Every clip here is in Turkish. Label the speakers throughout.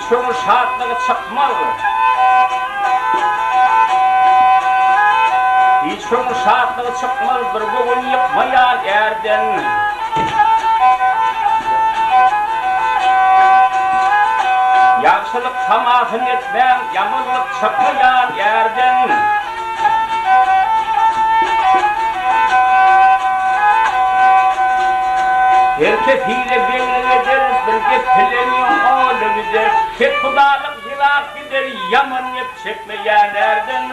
Speaker 1: kömür şartlığı çıkmalı. Hiç kömür şartlığı çıkmalı, bir bugün yıkmayan erden. Yaxşılık tamahın etmem, yamanlık çıkmayan erden. Herkes hile belli eder, birge pileniyor oğlu gider. Hep kudalık hilaf gider, yaman hep çekmeyen erden.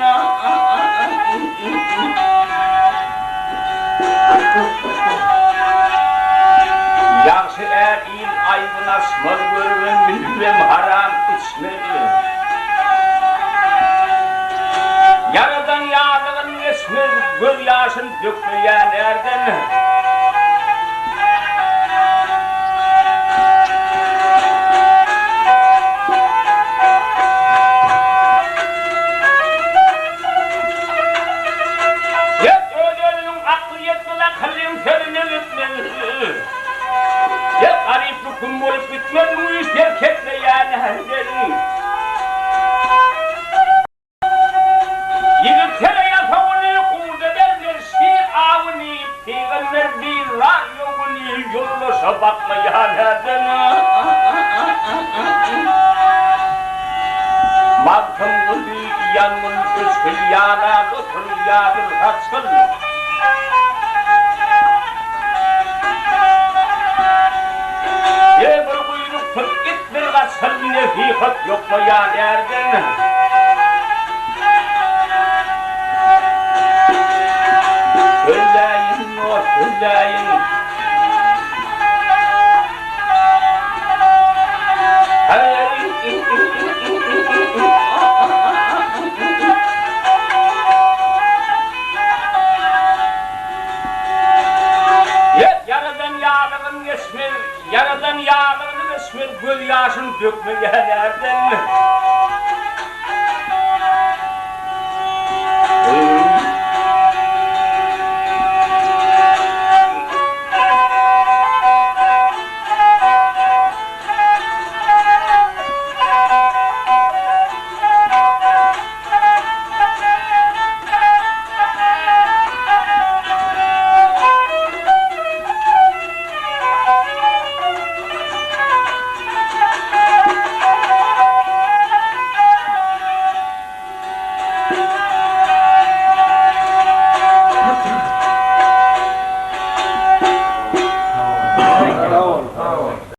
Speaker 1: Yaxşı er il aybına smol görün, bilmem haram içmeli. Yaradan yağdığın esmir, göz yaşın dökmeyen erden. Kum olup bitmez bu işler ketleyen herleri. Yigitler yapavını kurda derler, şiir avını, peygamber bir radyovunu yollaşa bakmayan herden. Malkım kızı yanmın üskül yana, dokun yadır haçkın. Sen nefihat yok mu ya nereden? Söyleyin o söyleyin. Yaradan yağdığın esmir, yaradan yağdığın esmir, göz yaşın dökmeyen erden.